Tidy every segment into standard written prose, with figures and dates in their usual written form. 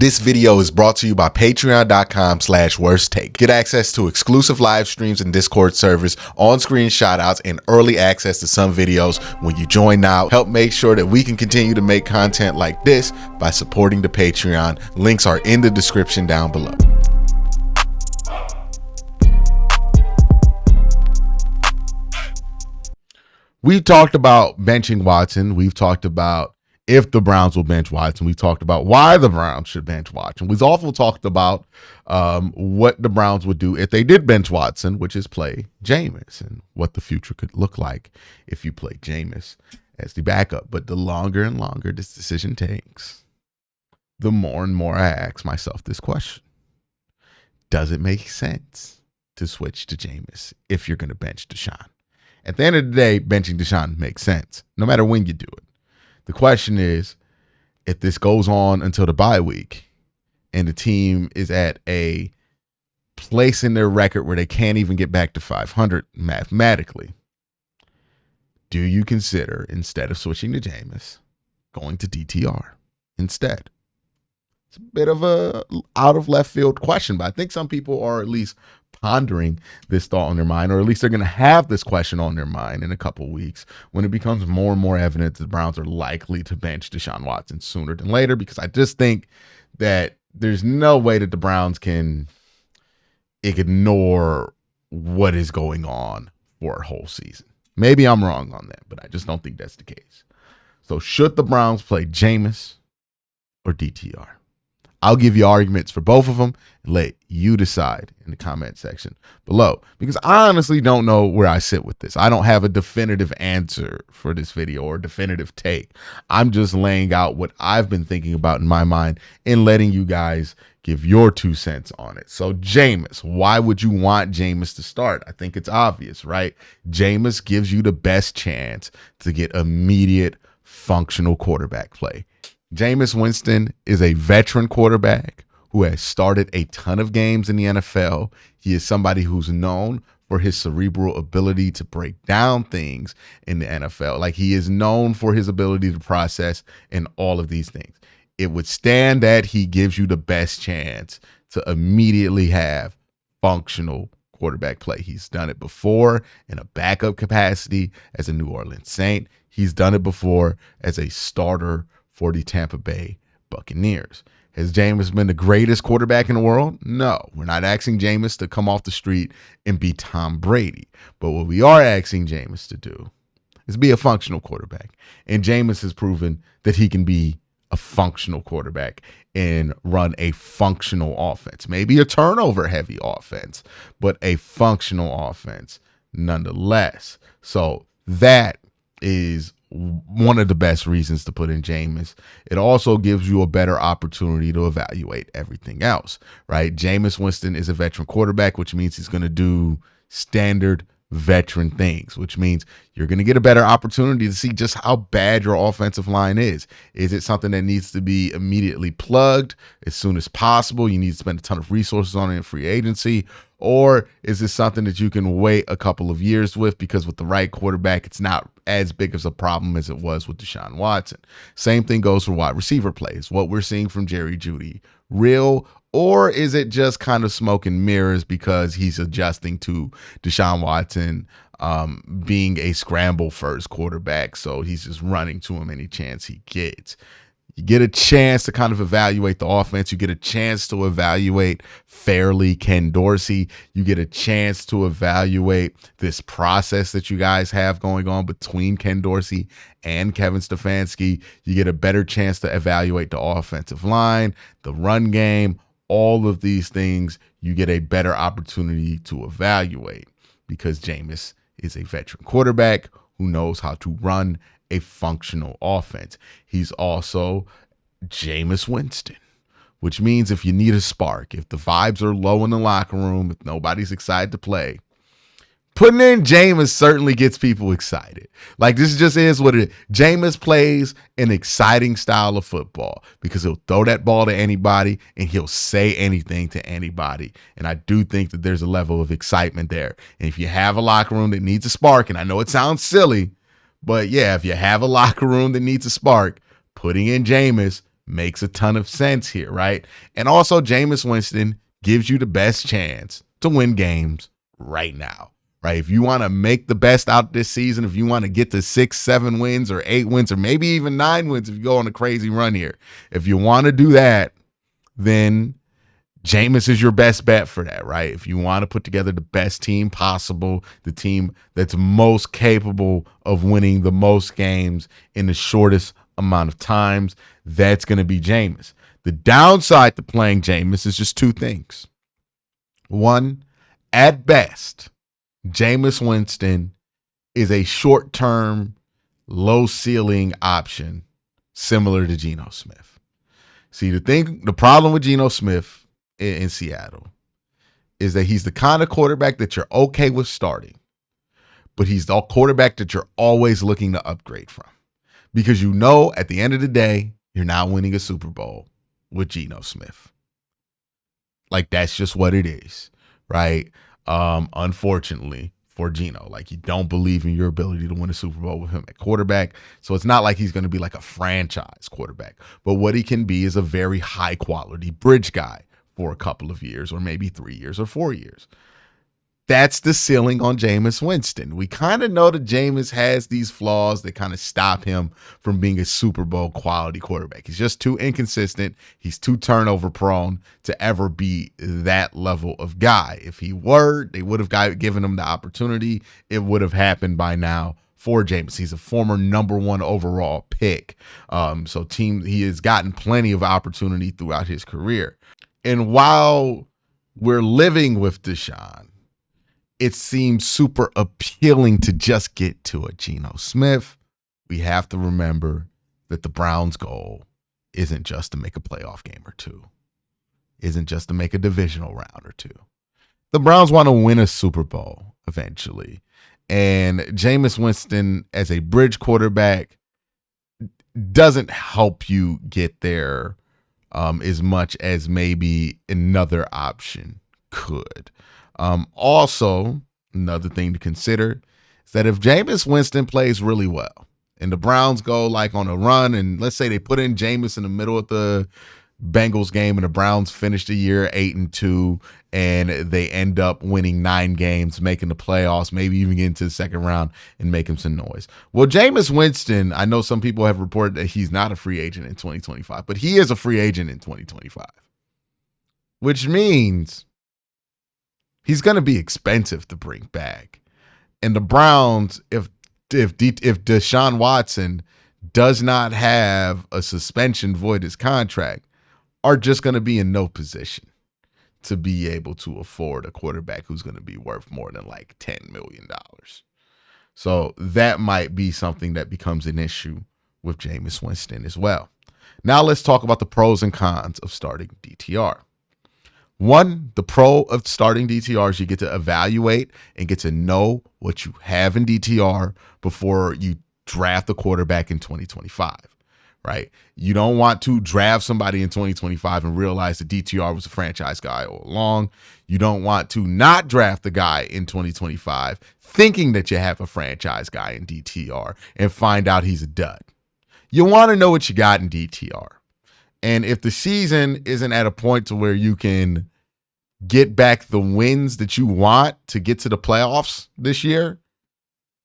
This video is brought to you by patreon.com/worsttake. Get access to exclusive live streams and Discord servers, on-screen shoutouts, and early access to some videos when you join now. Help make sure that we can continue to make content like this by supporting the Patreon. Links are in the description down below. We've talked about benching Watson. We've talked about if the Browns will bench Watson. We've talked about why the Browns should bench Watson. We've also talked about what the Browns would do if they did bench Watson, which is play Jameis, and what the future could look like if you play Jameis as the backup. But the longer and longer this decision takes, the more and more I ask myself this question. Does it make sense to switch to Jameis if you're going to bench Deshaun? At the end of the day, benching Deshaun makes sense, no matter when you do it. The question is, if this goes on until the bye week and the team is at a place in their record where they can't even get back to 500 mathematically, do you consider, instead of switching to Jameis, going to DTR instead? It's a bit of a out of left field question, but I think some people are at least pondering this thought on their mind, or at least they're going to have this question on their mind in a couple weeks when it becomes more and more evident that the Browns are likely to bench Deshaun Watson sooner than later, because I just think that there's no way that the Browns can ignore what is going on for a whole season. Maybe I'm wrong on that, but I just don't think that's the case. So should the Browns play Jameis or DTR? I'll give you arguments for both of them and let you decide in the comment section below, because I honestly don't know where I sit with this. I don't have a definitive answer for this video or definitive take. I'm just laying out what I've been thinking about in my mind and letting you guys give your 2 cents on it. So Jameis, why would you want Jameis to start? I think it's obvious, right? Jameis gives you the best chance to get immediate functional quarterback play. Jameis Winston is a veteran quarterback who has started a ton of games in the NFL. He is somebody who's known for his cerebral ability to break down things in the NFL. Like, he is known for his ability to process and all of these things. It would stand that he gives you the best chance to immediately have functional quarterback play. He's done it before in a backup capacity as a New Orleans Saint. He's done it before as a starter for the Tampa Bay Buccaneers. Has Jameis been the greatest quarterback in the world? No. We're not asking Jameis to come off the street and be Tom Brady. But what we are asking Jameis to do is be a functional quarterback. And Jameis has proven that he can be a functional quarterback and run a functional offense. Maybe a turnover-heavy offense, but a functional offense nonetheless. So that is one of the best reasons to put in Jameis. It also gives you a better opportunity to evaluate everything else, right? Jameis Winston is a veteran quarterback, which means he's going to do standard veteran things, which means you're going to get a better opportunity to see just how bad your offensive line is. Is it something that needs to be immediately plugged as soon as possible? You need to spend a ton of resources on it in free agency. Or is this something that you can wait a couple of years with, because with the right quarterback, it's not as big of a problem as it was with Deshaun Watson? Same thing goes for wide receiver plays. What we're seeing from Jerry Jeudy, real, or is it just kind of smoke and mirrors because he's adjusting to Deshaun Watson being a scramble first quarterback, so he's just running to him any chance he gets? You get a chance to kind of evaluate the offense. You get a chance to evaluate fairly Ken Dorsey. You get a chance to evaluate this process that you guys have going on between Ken Dorsey and Kevin Stefanski. You get a better chance to evaluate the offensive line, the run game, all of these things. You get a better opportunity to evaluate because Jameis is a veteran quarterback who knows how to run a functional offense. He's also Jameis Winston, which means if you need a spark, if the vibes are low in the locker room, if nobody's excited to play, putting in Jameis certainly gets people excited. Like, this just is what it is. Jameis plays an exciting style of football because he'll throw that ball to anybody and he'll say anything to anybody. And I do think that there's a level of excitement there. And if you have a locker room that needs a spark, and I know it sounds silly, but yeah, if you have a locker room that needs a spark, putting in Jameis makes a ton of sense here, right? And also, Jameis Winston gives you the best chance to win games right now, right? If you want to make the best out this season, if you want to get to 6, 7 wins or 8 wins, or maybe even 9 wins if you go on a crazy run here, if you want to do that, then Jameis is your best bet for that, right? If you want to put together the best team possible, the team that's most capable of winning the most games in the shortest amount of times, that's going to be Jameis. The downside to playing Jameis is just 2 things. One, at best, Jameis Winston is a short-term, low-ceiling option similar to Geno Smith. See, the problem with Geno Smith in Seattle is that he's the kind of quarterback that you're okay with starting, but he's the quarterback that you're always looking to upgrade from, because you know at the end of the day, you're not winning a Super Bowl with Geno Smith. Like, that's just what it is, right? Unfortunately for Geno, like, you don't believe in your ability to win a Super Bowl with him at quarterback. So it's not like he's going to be like a franchise quarterback, but what he can be is a very high quality bridge guy for a couple of years, or maybe 3 years or 4 years. That's the ceiling on Jameis Winston. We kind of know that Jameis has these flaws that kind of stop him from being a Super Bowl quality quarterback. He's just too inconsistent. He's too turnover prone to ever be that level of guy. If he were, they would have given him the opportunity. It would have happened by now for Jameis. He's a former number 1 overall pick. He has gotten plenty of opportunity throughout his career. And while we're living with Deshaun, it seems super appealing to just get to a Geno Smith. We have to remember that the Browns' goal isn't just to make a playoff game or 2, isn't just to make a divisional round or 2. The Browns want to win a Super Bowl eventually. And Jameis Winston as a bridge quarterback doesn't help you get there as much as maybe another option could. Also, another thing to consider is that if Jameis Winston plays really well and the Browns go like on a run, and let's say they put in Jameis in the middle of the Bengals game and the Browns finish the year 8-2 and they end up winning 9 games, making the playoffs, maybe even get into the second round and making some noise. Well, Jameis Winston, I know some people have reported that he's not a free agent in 2025, but he is a free agent in 2025, which means he's going to be expensive to bring back. And the Browns, if Deshaun Watson does not have a suspension void his contract, are just going to be in no position to be able to afford a quarterback who's going to be worth more than like $10 million. So that might be something that becomes an issue with Jameis Winston as well. Now let's talk about the pros and cons of starting DTR. One, the pro of starting DTR is you get to evaluate and get to know what you have in DTR before you draft a quarterback in 2025, right? You don't want to draft somebody in 2025 and realize that DTR was a franchise guy all along. You don't want to not draft the guy in 2025 thinking that you have a franchise guy in DTR and find out he's a dud. You want to know what you got in DTR. And if the season isn't at a point to where you can get back the wins that you want to get to the playoffs this year,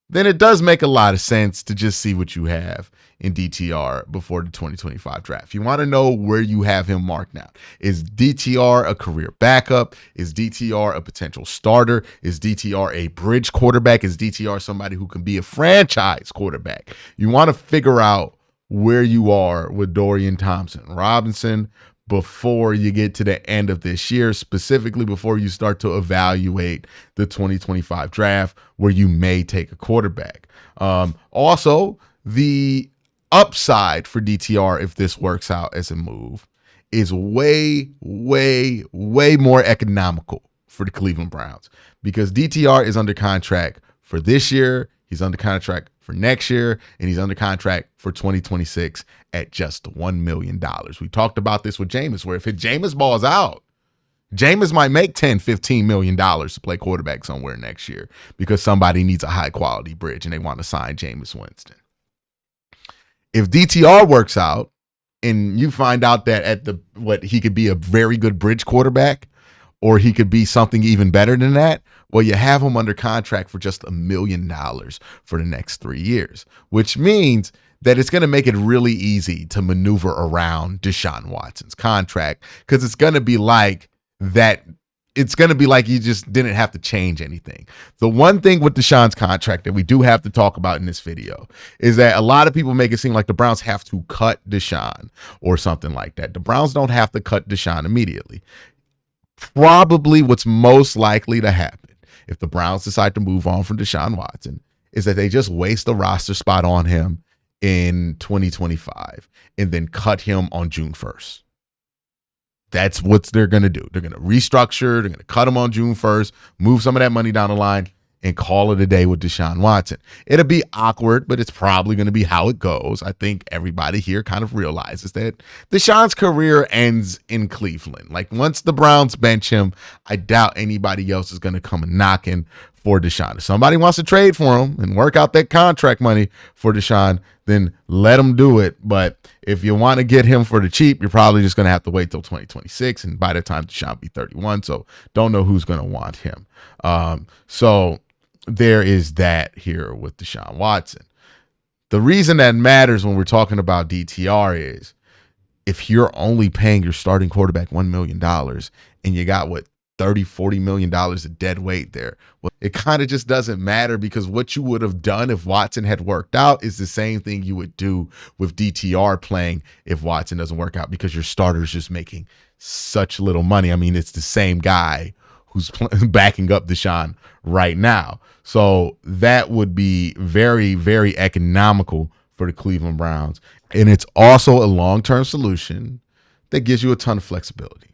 then it does make a lot of sense to just see what you have in DTR before the 2025 draft. You want to know where you have him marked now. Is DTR a career backup? Is DTR a potential starter? Is DTR a bridge quarterback? Is DTR somebody who can be a franchise quarterback? You want to figure out where you are with Dorian Thompson-Robinson before you get to the end of this year, specifically before you start to evaluate the 2025 draft where you may take a quarterback. Also, the upside for DTR, if this works out as a move, is way, way, way more economical for the Cleveland Browns, because DTR is under contract for this year. He's under contract for next year, and he's under contract for 2026 at just $1 million. We talked about this with Jameis, where if Jameis balls out, Jameis might make $10, $15 million to play quarterback somewhere next year because somebody needs a high-quality bridge and they want to sign Jameis Winston. If DTR works out, and you find out that he could be a very good bridge quarterback, or he could be something even better than that, well, you have him under contract for just $1 million for the next 3 years, which means that it's going to make it really easy to maneuver around Deshaun Watson's contract, because it's going to be like that. It's going to be like you just didn't have to change anything. The one thing with Deshaun's contract that we do have to talk about in this video is that a lot of people make it seem like the Browns have to cut Deshaun or something like that. The Browns don't have to cut Deshaun immediately. Probably what's most likely to happen if the Browns decide to move on from Deshaun Watson is that they just waste a roster spot on him in 2025 and then cut him on June 1st. That's what they're going to do. They're going to restructure. They're going to cut him on June 1st, move some of that money down the line, and call it a day with Deshaun Watson. It'll be awkward, but it's probably going to be how it goes. I think everybody here kind of realizes that Deshaun's career ends in Cleveland. Like, once the Browns bench him, I doubt anybody else is going to come knocking for Deshaun. If somebody wants to trade for him and work out that contract money for Deshaun, then let him do it. But if you want to get him for the cheap, you're probably just going to have to wait till 2026. And by the time Deshaun will be 31, so don't know who's going to want him. So there is that here with Deshaun Watson. The reason that matters when we're talking about DTR is if you're only paying your starting quarterback $1 million and you got $30-40 million of dead weight there. Well, it kind of just doesn't matter, because what you would have done if Watson had worked out is the same thing you would do with DTR playing if Watson doesn't work out, because your starter's just making such little money. I mean, it's the same guy who's backing up Deshaun right now. So that would be very, very economical for the Cleveland Browns. And it's also a long-term solution that gives you a ton of flexibility.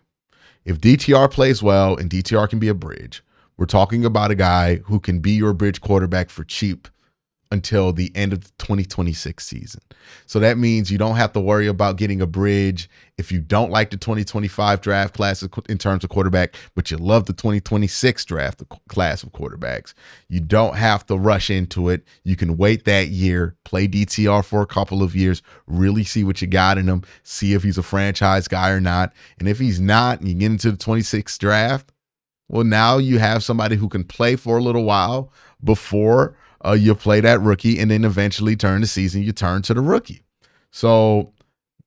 If DTR plays well and DTR can be a bridge, we're talking about a guy who can be your bridge quarterback for cheap until the end of the 2026 season. So that means you don't have to worry about getting a bridge if you don't like the 2025 draft class in terms of quarterback, but you love the 2026 draft class of quarterbacks. You don't have to rush into it. You can wait that year, play DTR for a couple of years, really see what you got in him, see if he's a franchise guy or not. And if he's not, and you get into the 26th draft, well, now you have somebody who can play for a little while before you play that rookie, and then eventually turn the season, you turn to the rookie. So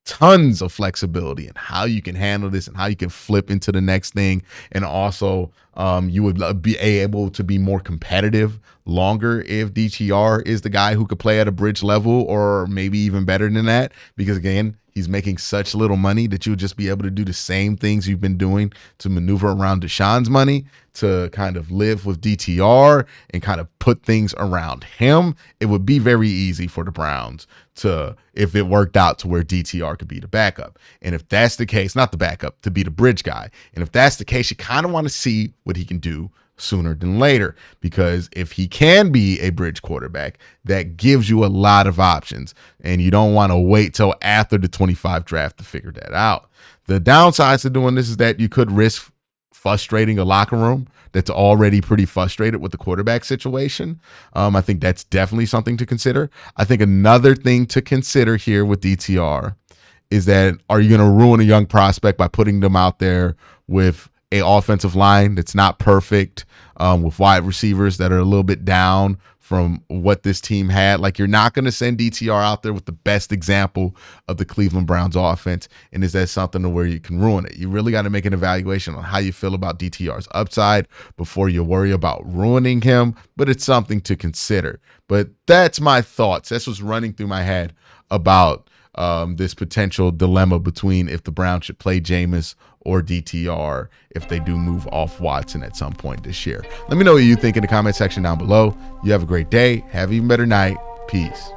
tons of flexibility in how you can handle this and how you can flip into the next thing. And also you would be able to be more competitive longer if DTR is the guy who could play at a bridge level, or maybe even better than that, because again, he's making such little money that you'll just be able to do the same things you've been doing to maneuver around Deshaun's money, to kind of live with DTR and kind of put things around him. It would be very easy for the Browns to, if it worked out to where DTR could be the backup. And if that's the case, not the backup, to be the bridge guy. And if that's the case, you kind of want to see what he can do sooner than later, because if he can be a bridge quarterback, that gives you a lot of options, and you don't want to wait till after the 25 draft to figure that out. The downsides to doing this is that you could risk frustrating a locker room that's already pretty frustrated with the quarterback situation. I think that's definitely something to consider. I think another thing to consider here with DTR is that, are you going to ruin a young prospect by putting them out there with a offensive line that's not perfect, with wide receivers that are a little bit down from what this team had? Like, you're not going to send DTR out there with the best example of the Cleveland Browns offense. And is that something to where you can ruin it? You really got to make an evaluation on how you feel about DTR's upside before you worry about ruining him. But it's something to consider. But that's my thoughts. That's what's running through my head about this potential dilemma between if the Browns should play Jameis or DTR if they do move off Watson at some point this year. Let me know what you think in the comment section down below. You have a great day. Have an even better night. Peace.